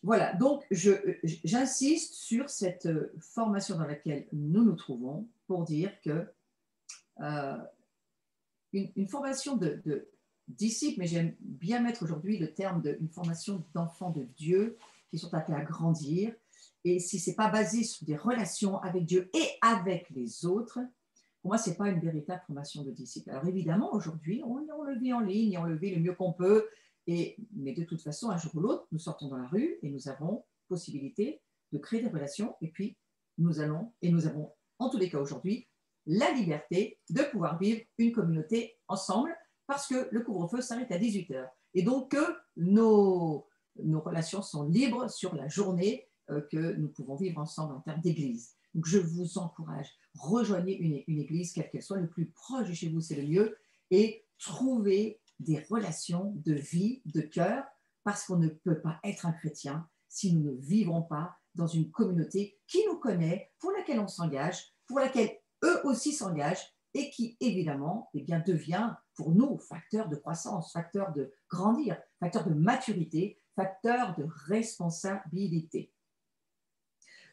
Voilà, donc j'insiste sur cette formation dans laquelle nous nous trouvons pour dire que euh, une formation de disciples, mais j'aime bien mettre aujourd'hui le terme d'une formation d'enfants de Dieu qui sont appelés à grandir. Et si ce n'est pas basé sur des relations avec Dieu et avec les autres, pour moi, ce n'est pas une véritable formation de disciples. Alors évidemment, aujourd'hui, on le vit en ligne, on le vit le mieux qu'on peut, mais de toute façon, un jour ou l'autre, nous sortons dans la rue et nous avons possibilité de créer des relations, et puis nous avons en tous les cas aujourd'hui, la liberté de pouvoir vivre une communauté ensemble parce que le couvre-feu s'arrête à 18h. Et donc que nos relations sont libres sur la journée que nous pouvons vivre ensemble en termes d'église. Donc je vous encourage, rejoignez une église, quelle qu'elle soit, le plus proche de chez vous, c'est le mieux, et trouvez des relations de vie, de cœur, parce qu'on ne peut pas être un chrétien si nous ne vivons pas dans une communauté qui nous connaît, pour laquelle on s'engage, pour laquelle eux aussi s'engagent et qui, évidemment, eh bien, devient pour nous facteur de croissance, facteur de grandir, facteur de maturité, facteur de responsabilité.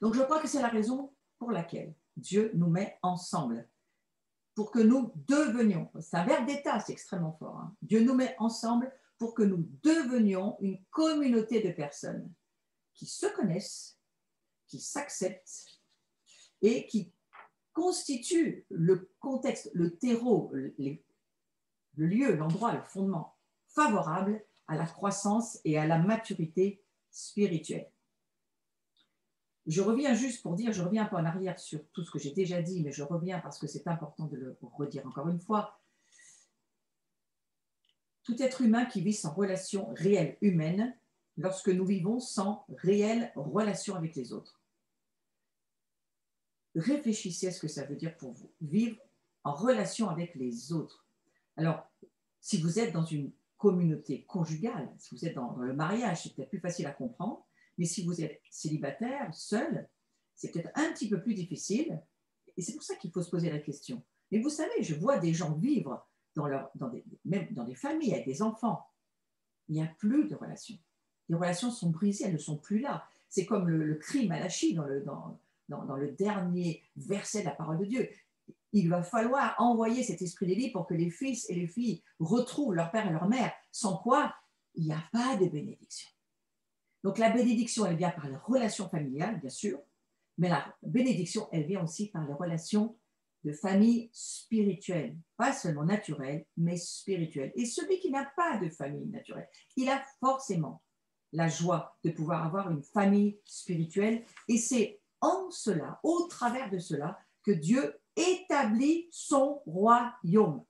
Donc, je crois que c'est la raison pour laquelle Dieu nous met ensemble, pour que nous devenions, c'est un verbe d'état, c'est extrêmement fort, hein. Dieu nous met ensemble pour que nous devenions une communauté de personnes qui se connaissent, qui s'acceptent et qui constituent le contexte, le terreau, le lieu, l'endroit, le fondement favorable à la croissance et à la maturité spirituelle. Je reviens juste pour dire, je reviens un peu en arrière sur tout ce que j'ai déjà dit, mais je reviens parce que c'est important de le redire encore une fois. Tout être humain qui vit sans relation réelle humaine, lorsque nous vivons sans réelle relation avec les autres. Réfléchissez à ce que ça veut dire pour vous, vivre en relation avec les autres. Alors, si vous êtes dans une communauté conjugale, si vous êtes dans le mariage, c'est peut-être plus facile à comprendre, mais si vous êtes célibataire, seul, c'est peut-être un petit peu plus difficile, et c'est pour ça qu'il faut se poser la question. Mais vous savez, je vois des gens vivre même dans des familles avec des enfants, il n'y a plus de relations. Les relations sont brisées, elles ne sont plus là. C'est comme le cri Malachi dans le dernier verset de la parole de Dieu. Il va falloir envoyer cet esprit de vie pour que les fils et les filles retrouvent leur père et leur mère, sans quoi il n'y a pas de bénédiction. Donc la bénédiction, elle vient par les relations familiales, bien sûr, mais la bénédiction, elle vient aussi par les relations de famille spirituelle, pas seulement naturelle, mais spirituelle. Et celui qui n'a pas de famille naturelle, il a forcément la joie de pouvoir avoir une famille spirituelle, et c'est en cela, au travers de cela, que Dieu établit son royaume.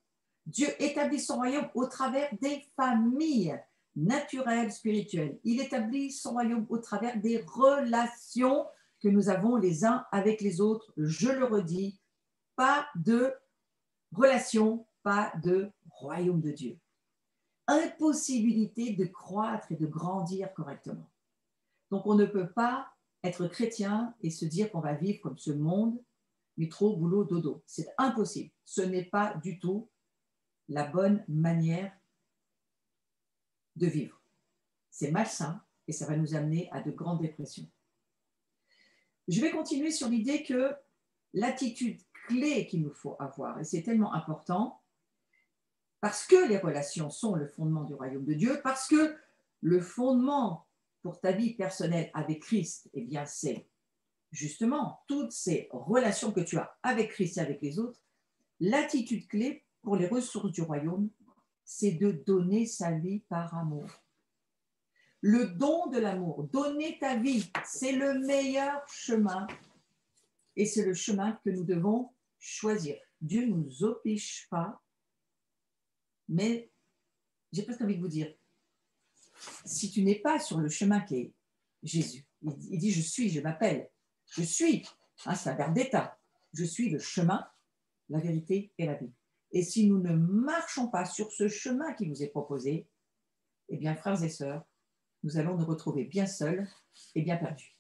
Dieu établit son royaume au travers des familles naturelles, spirituelles. Il établit son royaume au travers des relations que nous avons les uns avec les autres. Je le redis, pas de relation, pas de royaume de Dieu. Impossibilité de croître et de grandir correctement. Donc on ne peut pas être chrétien et se dire qu'on va vivre comme ce monde, métro, boulot, dodo. C'est impossible. Ce n'est pas du tout la bonne manière de vivre. C'est malsain et ça va nous amener à de grandes dépressions. Je vais continuer sur l'idée que l'attitude clé qu'il nous faut avoir, et c'est tellement important, parce que les relations sont le fondement du royaume de Dieu, parce que le fondement pour ta vie personnelle avec Christ, eh bien, c'est justement toutes ces relations que tu as avec Christ et avec les autres. L'attitude clé pour les ressources du royaume, c'est de donner sa vie par amour. Le don de l'amour, donner ta vie, c'est le meilleur chemin et c'est le chemin que nous devons choisir. Dieu ne nous oblige pas, mais j'ai presque envie de vous dire, si tu n'es pas sur le chemin qu'est Jésus, il dit je suis, je m'appelle, je suis, hein, c'est un verbe d'état, je suis le chemin, la vérité et la vie. Et si nous ne marchons pas sur ce chemin qui nous est proposé, eh bien, frères et sœurs, nous allons nous retrouver bien seuls et bien perdus.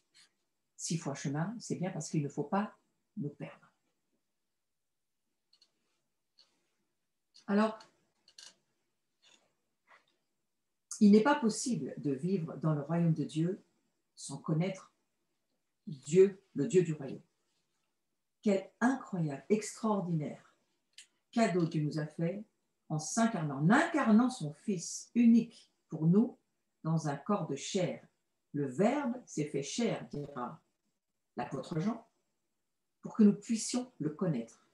6 fois chemin, c'est bien parce qu'il ne faut pas nous perdre. Alors, il n'est pas possible de vivre dans le royaume de Dieu sans connaître Dieu, le Dieu du royaume. Quel incroyable, extraordinaire cadeau Dieu nous a fait en s'incarnant, en incarnant son Fils unique pour nous dans un corps de chair. Le Verbe s'est fait chair, dira l'apôtre Jean, pour que nous puissions le connaître.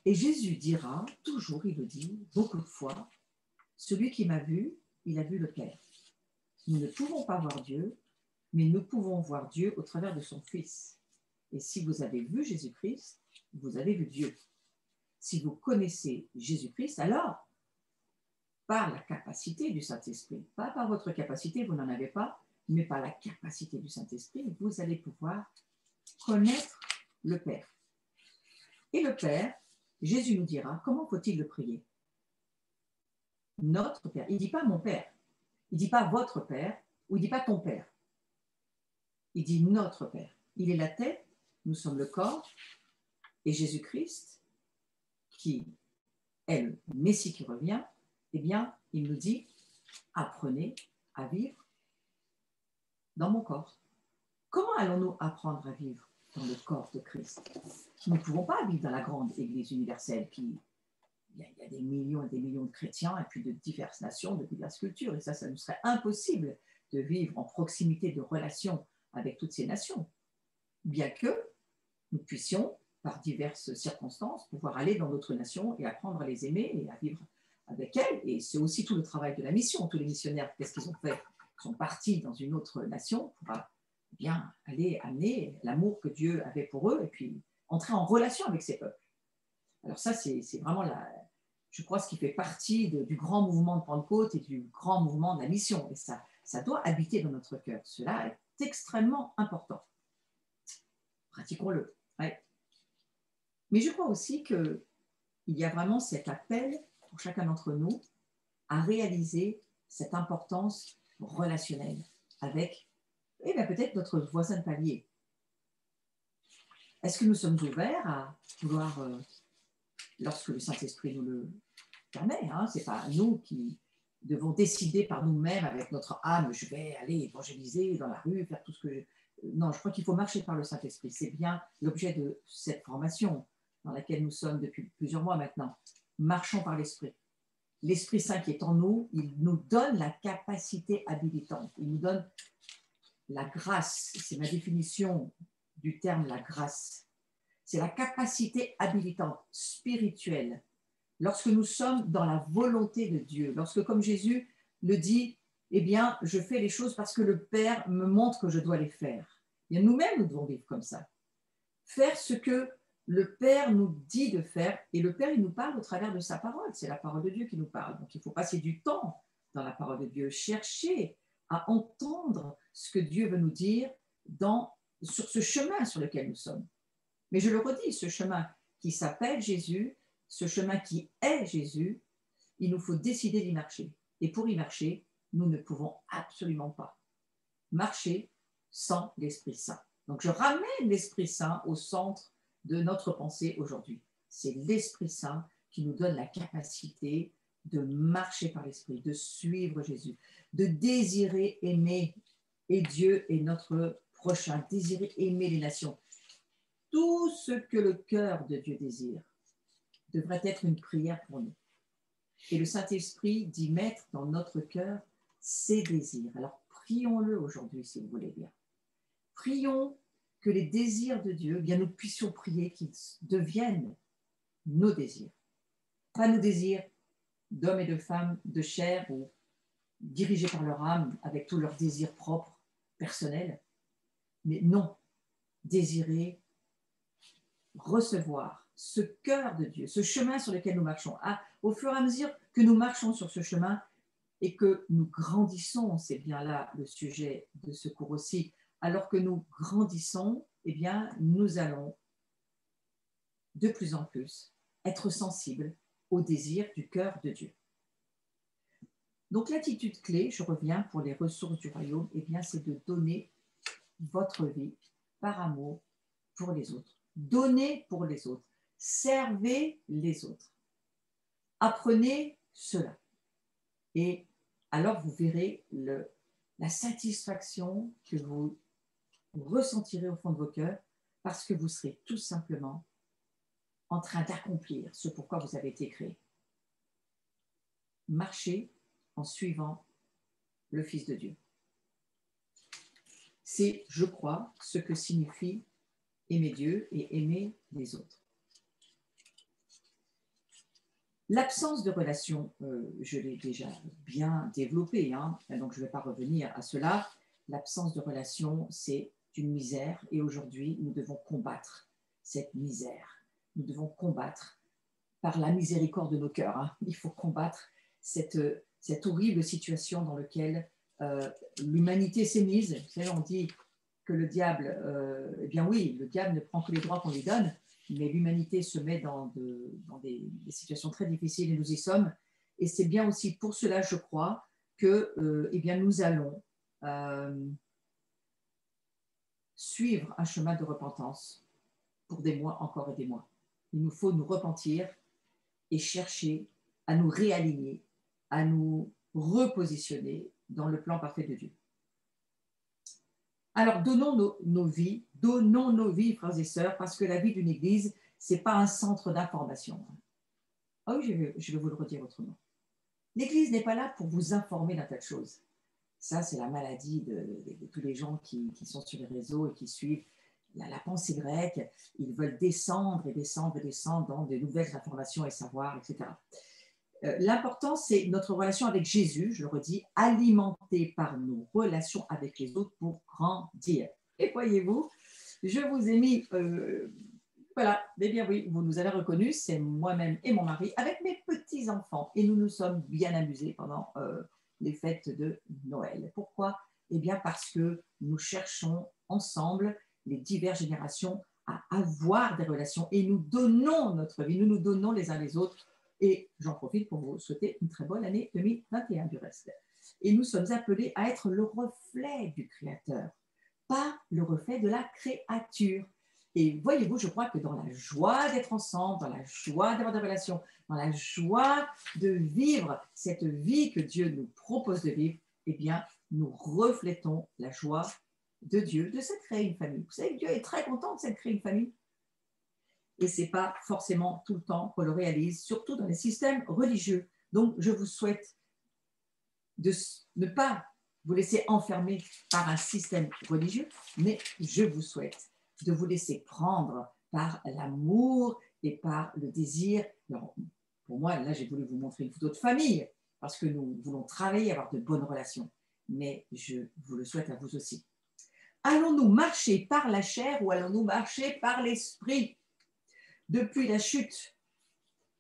Et Jésus dira, toujours, il le dit, beaucoup de fois, celui qui m'a vu, il a vu le Père. Nous ne pouvons pas voir Dieu, mais nous pouvons voir Dieu au travers de son Fils. Et si vous avez vu Jésus-Christ, vous avez vu Dieu. Si vous connaissez Jésus-Christ, alors, par la capacité du Saint-Esprit, pas par votre capacité, vous n'en avez pas, mais par la capacité du Saint-Esprit, vous allez pouvoir connaître le Père. Et le Père, Jésus nous dira, comment faut-il le prier? Notre Père. Il ne dit pas mon Père. Il ne dit pas votre Père, ou il ne dit pas ton Père. Il dit notre Père. Il est la tête, nous sommes le corps, et Jésus-Christ, qui est le Messie qui revient, eh bien, il nous dit, apprenez à vivre dans mon corps. Comment allons-nous apprendre à vivre dans le corps de Christ? Nous ne pouvons pas vivre dans la grande Église universelle il y a des millions et des millions de chrétiens et puis de diverses nations, de diverses cultures. Et ça nous serait impossible de vivre en proximité de relations avec toutes ces nations. Bien que nous puissions, par diverses circonstances, pouvoir aller dans d'autres nations et apprendre à les aimer et à vivre avec elles. Et c'est aussi tout le travail de la mission. Tous les missionnaires, qu'est-ce qu'ils ont fait? Ils sont partis dans une autre nation pour bien aller amener l'amour que Dieu avait pour eux et puis entrer en relation avec ces peuples. Alors ça, c'est vraiment, je crois, ce qui fait partie du grand mouvement de Pentecôte et du grand mouvement de la mission. Et ça doit habiter dans notre cœur. Cela est extrêmement important. Pratiquons-le. Ouais. Mais je crois aussi qu'il y a vraiment cet appel pour chacun d'entre nous à réaliser cette importance relationnelle avec peut-être notre voisin de palier. Est-ce que nous sommes ouverts à vouloir, lorsque le Saint-Esprit nous le permet, ce n'est pas nous qui devons décider par nous-mêmes avec notre âme, je vais aller évangéliser dans la rue, faire tout ce que Non, je crois qu'il faut marcher par le Saint-Esprit. C'est bien l'objet de cette formation dans laquelle nous sommes depuis plusieurs mois maintenant. Marchons par l'Esprit. L'Esprit Saint qui est en nous, il nous donne la capacité habilitante. Il nous donne la grâce. C'est ma définition du terme la grâce. C'est la capacité habilitante, spirituelle. Lorsque nous sommes dans la volonté de Dieu, lorsque, comme Jésus le dit, eh bien, je fais les choses parce que le Père me montre que je dois les faire. Et nous-mêmes, nous devons vivre comme ça. Faire ce que le Père nous dit de faire, et le Père, il nous parle au travers de sa parole. C'est la parole de Dieu qui nous parle. Donc, il faut passer du temps dans la parole de Dieu, chercher à entendre ce que Dieu veut nous dire sur ce chemin sur lequel nous sommes. Mais je le redis, ce chemin qui s'appelle Jésus, ce chemin qui est Jésus, il nous faut décider d'y marcher. Et pour y marcher, nous ne pouvons absolument pas marcher sans l'Esprit Saint. Donc je ramène l'Esprit Saint au centre de notre pensée aujourd'hui. C'est l'Esprit Saint qui nous donne la capacité de marcher par l'Esprit, de suivre Jésus, de désirer aimer et Dieu est notre prochain, désirer aimer les nations. Tout ce que le cœur de Dieu désire devrait être une prière pour nous. Et le Saint-Esprit dit mettre dans notre cœur ses désirs. Alors prions-le aujourd'hui, si vous voulez bien. Prions que les désirs de Dieu, bien nous puissions prier qu'ils deviennent nos désirs. Pas nos désirs d'hommes et de femmes de chair ou dirigés par leur âme avec tous leurs désirs propres, personnels, mais non, désirer recevoir ce cœur de Dieu, ce chemin sur lequel nous marchons. Au fur et à mesure que nous marchons sur ce chemin et que nous grandissons, c'est bien là le sujet de ce cours aussi, alors que nous grandissons, eh bien, nous allons de plus en plus être sensibles au désir du cœur de Dieu. Donc l'attitude clé, je reviens pour les ressources du royaume, eh bien, c'est de donner votre vie par amour pour les autres. Donnez pour les autres. Servez les autres. Apprenez cela. Et alors vous verrez la satisfaction que vous ressentirez au fond de vos cœurs, parce que vous serez tout simplement en train d'accomplir ce pourquoi vous avez été créés. Marchez en suivant le Fils de Dieu. C'est, je crois, ce que signifie aimer Dieu et aimer les autres. L'absence de relation, je l'ai déjà bien développée, donc je ne vais pas revenir à cela. L'absence de relation, c'est une misère et aujourd'hui, nous devons combattre cette misère. Nous devons combattre par la miséricorde de nos cœurs. Il faut combattre cette horrible situation dans laquelle l'humanité s'est mise. Vous savez, on dit que le diable, eh bien oui, le diable ne prend que les droits qu'on lui donne, mais l'humanité se met dans des situations très difficiles et nous y sommes. Et c'est bien aussi pour cela, je crois, que eh bien, nous allons suivre un chemin de repentance pour des mois encore et des mois. Il nous faut nous repentir et chercher à nous réaligner, à nous repositionner dans le plan parfait de Dieu. Alors, donnons nos vies, frères et sœurs, parce que la vie d'une église, ce n'est pas un centre d'information. Ah oui, je vais vous le redire autrement. L'église n'est pas là pour vous informer d'un tas de choses. Ça, c'est la maladie de tous les gens qui sont sur les réseaux et qui suivent la pensée grecque. Ils veulent descendre dans de nouvelles informations et savoirs, etc. L'important, c'est notre relation avec Jésus, je le redis, alimentée par nos relations avec les autres pour grandir. Et voyez-vous, je vous ai mis, voilà, mais bien oui, vous nous avez reconnus, c'est moi-même et mon mari avec mes petits-enfants. Et nous nous sommes bien amusés pendant les fêtes de Noël. Pourquoi? Eh bien parce que nous cherchons ensemble, les diverses générations, à avoir des relations et nous donnons notre vie, nous nous donnons les uns les autres. Et j'en profite pour vous souhaiter une très bonne année 2021 du reste. Et nous sommes appelés à être le reflet du Créateur, pas le reflet de la créature. Et voyez-vous, je crois que dans la joie d'être ensemble, dans la joie d'avoir des relations, dans la joie de vivre cette vie que Dieu nous propose de vivre, eh bien, nous reflétons la joie de Dieu de se créer une famille. Vous savez que Dieu est très content de se créer une famille. Et ce n'est pas forcément tout le temps qu'on le réalise, surtout dans les systèmes religieux. Donc, je vous souhaite de ne pas vous laisser enfermer par un système religieux, mais je vous souhaite de vous laisser prendre par l'amour et par le désir. Alors, pour moi, là, j'ai voulu vous montrer une photo de famille, parce que nous voulons travailler, avoir de bonnes relations. Mais je vous le souhaite à vous aussi. Allons-nous marcher par la chair ou allons-nous marcher par l'esprit? Depuis la chute,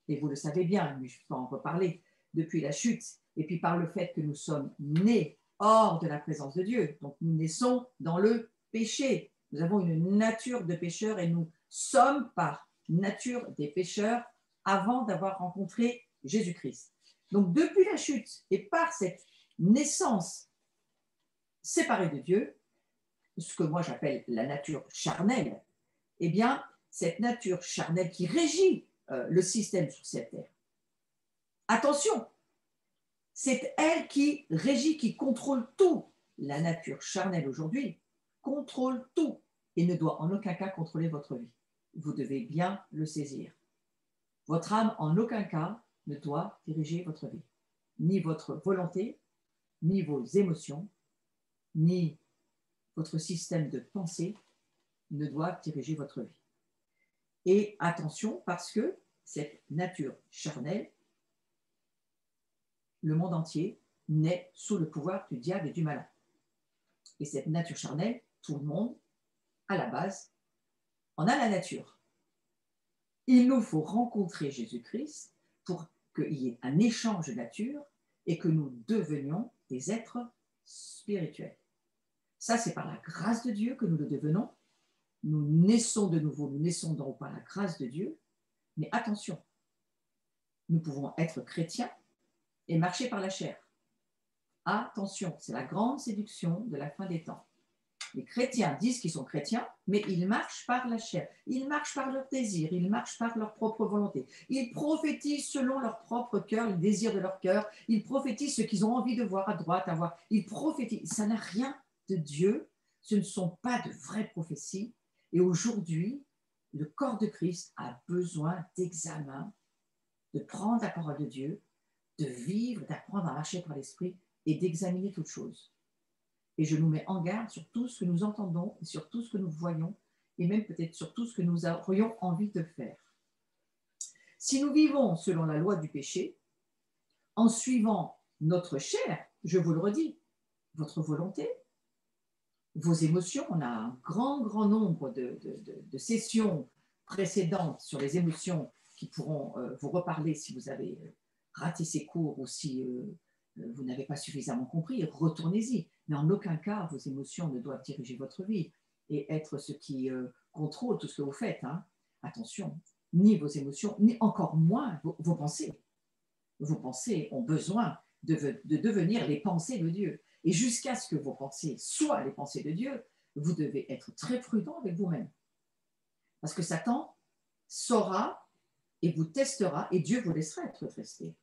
et vous le savez bien, mais je peux en reparler, depuis la chute, et puis par le fait que nous sommes nés hors de la présence de Dieu, donc nous naissons dans le péché. Nous avons une nature de pécheurs et nous sommes par nature des pécheurs avant d'avoir rencontré Jésus-Christ. Donc depuis la chute et par cette naissance séparée de Dieu, ce que moi j'appelle la nature charnelle, eh bien, cette nature charnelle qui régit le système sur cette terre. Attention, c'est elle qui régit, qui contrôle tout. La nature charnelle aujourd'hui contrôle tout et ne doit en aucun cas contrôler votre vie. Vous devez bien le saisir. Votre âme, en aucun cas, ne doit diriger votre vie. Ni votre volonté, ni vos émotions, ni votre système de pensée ne doivent diriger votre vie. Et attention, parce que cette nature charnelle, le monde entier naît sous le pouvoir du diable et du malin. Et cette nature charnelle, tout le monde, à la base, en a la nature. Il nous faut rencontrer Jésus-Christ pour qu'il y ait un échange de nature et que nous devenions des êtres spirituels. Ça, c'est par la grâce de Dieu que nous le devenons. Nous naissons de nouveau, nous naissons d'en haut par la grâce de Dieu. Mais attention, nous pouvons être chrétiens et marcher par la chair. Attention, c'est la grande séduction de la fin des temps. Les chrétiens disent qu'ils sont chrétiens, mais ils marchent par la chair. Ils marchent par leur désir, ils marchent par leur propre volonté. Ils prophétisent selon leur propre cœur, le désir de leur cœur. Ils prophétisent ce qu'ils ont envie de voir à droite, à voir. Ils prophétisent. Ça n'a rien de Dieu. ce ne sont pas de vraies prophéties. Et aujourd'hui, le corps de Christ a besoin d'examen, de prendre la parole de Dieu, de vivre, d'apprendre à marcher par l'esprit et d'examiner toutes choses. Et je nous mets en garde sur tout ce que nous entendons, et sur tout ce que nous voyons, et même peut-être sur tout ce que nous aurions envie de faire. Si nous vivons selon la loi du péché, en suivant notre chair, je vous le redis, votre volonté, vos émotions, on a un grand nombre de sessions précédentes sur les émotions qui pourront vous reparler si vous avez raté ces cours ou si vous n'avez pas suffisamment compris, retournez-y. Mais en aucun cas, vos émotions ne doivent diriger votre vie et être ce qui contrôle tout ce que vous faites. Hein. Attention, ni vos émotions, ni encore moins vos pensées. Vos pensées ont besoin de devenir les pensées de Dieu. Et jusqu'à ce que vos pensées soient les pensées de Dieu, vous devez être très prudent avec vous-même. Parce que Satan saura et vous testera et Dieu vous laissera être testé.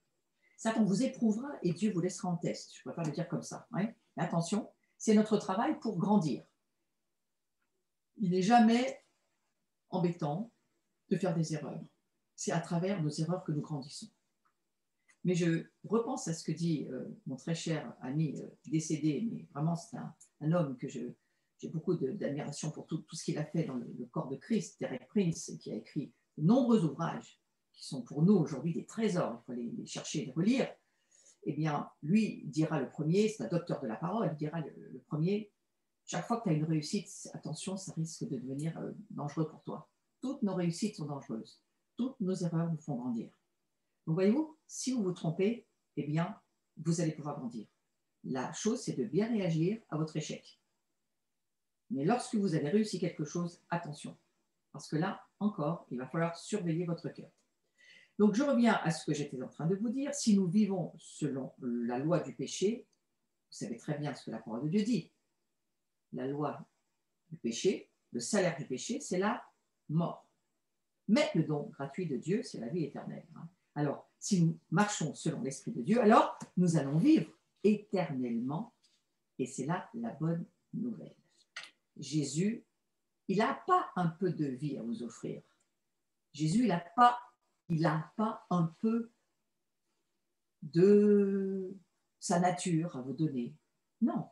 Satan vous éprouvera et Dieu vous laissera en test. Je préfère le dire comme ça. Hein. Mais attention, c'est notre travail pour grandir. Il n'est jamais embêtant de faire des erreurs. C'est à travers nos erreurs que nous grandissons. Mais je repense à ce que dit mon très cher ami décédé, mais vraiment c'est un homme que j'ai beaucoup d'admiration pour tout ce qu'il a fait dans le corps de Christ, Derek Prince, qui a écrit de nombreux ouvrages qui sont pour nous aujourd'hui des trésors, il faut les chercher et les relire. Eh bien, lui dira le premier, c'est un docteur de la parole, il dira le premier, chaque fois que tu as une réussite, attention, ça risque de devenir dangereux pour toi. Toutes nos réussites sont dangereuses. Toutes nos erreurs nous font grandir. Donc, voyez-vous, si vous vous trompez, eh bien, vous allez pouvoir grandir. La chose, c'est de bien réagir à votre échec. Mais lorsque vous avez réussi quelque chose, attention. Parce que là, encore, il va falloir surveiller votre cœur. Donc, je reviens à ce que j'étais en train de vous dire. Si nous vivons selon la loi du péché, vous savez très bien ce que la parole de Dieu dit. La loi du péché, le salaire du péché, c'est la mort. Mais le don gratuit de Dieu, c'est la vie éternelle. Alors, si nous marchons selon l'Esprit de Dieu, alors nous allons vivre éternellement. Et c'est là la bonne nouvelle. Jésus, il n'a pas un peu de vie à vous offrir. Jésus, il n'a pas un peu de sa nature à vous donner. Non.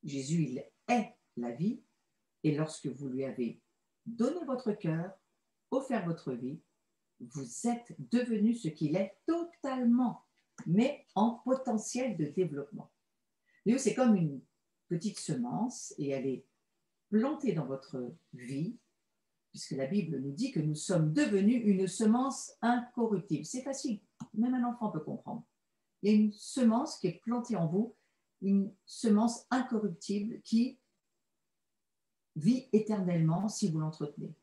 Jésus, il est la vie. Et lorsque vous lui avez donné votre cœur, offert votre vie, vous êtes devenu ce qu'il est totalement, mais en potentiel de développement. C'est comme une petite semence et elle est plantée dans votre vie, puisque la Bible nous dit que nous sommes devenus une semence incorruptible. C'est facile, même un enfant peut comprendre. Il y a une semence qui est plantée en vous, une semence incorruptible qui vit éternellement si vous l'entretenez.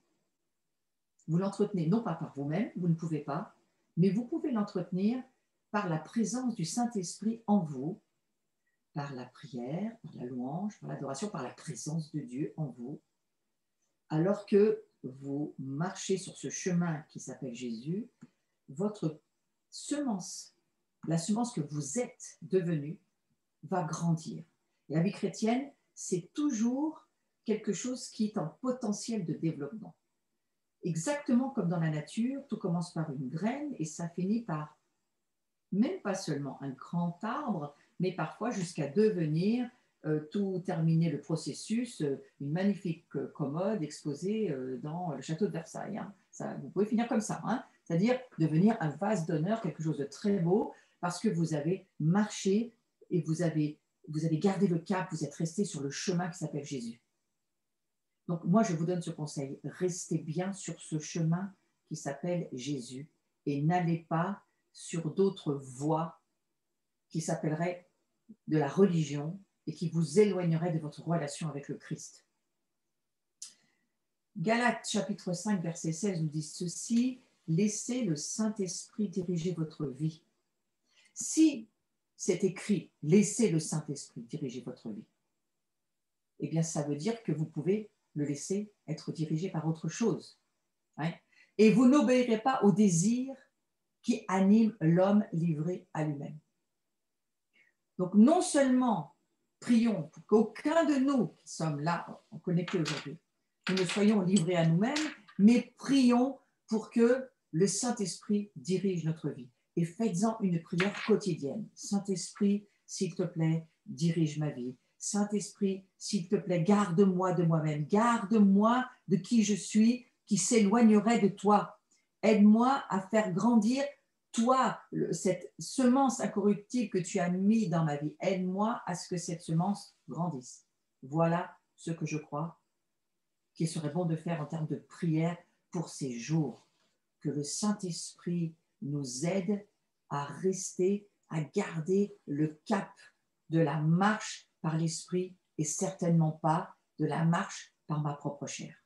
Vous l'entretenez non pas par vous-même, vous ne pouvez pas, mais vous pouvez l'entretenir par la présence du Saint-Esprit en vous, par la prière, par la louange, par l'adoration, par la présence de Dieu en vous, alors que vous marchez sur ce chemin qui s'appelle Jésus, votre semence, la semence que vous êtes devenu, va grandir. Et la vie chrétienne, c'est toujours quelque chose qui est en potentiel de développement. Exactement comme dans la nature, tout commence par une graine et ça finit par, même pas seulement un grand arbre, mais parfois jusqu'à devenir, tout terminer le processus, une magnifique commode exposée dans le château de Versailles. Hein. Ça, vous pouvez finir comme ça, hein. C'est-à-dire devenir un vase d'honneur, quelque chose de très beau, parce que vous avez marché et vous avez gardé le cap, vous êtes resté sur le chemin qui s'appelle Jésus. Donc, moi, je vous donne ce conseil. Restez bien sur ce chemin qui s'appelle Jésus et n'allez pas sur d'autres voies qui s'appelleraient de la religion et qui vous éloigneraient de votre relation avec le Christ. Galates, chapitre 5, verset 16, nous dit ceci, « Laissez le Saint-Esprit diriger votre vie. » Si c'est écrit « Laissez le Saint-Esprit diriger votre vie », eh bien, ça veut dire que vous pouvez le laisser être dirigé par autre chose. Hein? Et vous n'obéirez pas aux désirs qui animent l'homme livré à lui-même. Donc, non seulement prions pour qu'aucun de nous qui sommes là, connectés aujourd'hui, nous ne soyons livrés à nous-mêmes, mais prions pour que le Saint-Esprit dirige notre vie. Et faites-en une prière quotidienne. Saint-Esprit, s'il te plaît, dirige ma vie. Saint-Esprit, s'il te plaît, garde-moi de moi-même. Garde-moi de qui je suis, qui s'éloignerait de toi. Aide-moi à faire grandir toi, cette semence incorruptible que tu as mis dans ma vie. Aide-moi à ce que cette semence grandisse. Voilà ce que je crois qu'il serait bon de faire en termes de prière pour ces jours. Que le Saint-Esprit nous aide à rester, à garder le cap de la marche par l'Esprit et certainement pas de la marche par ma propre chair.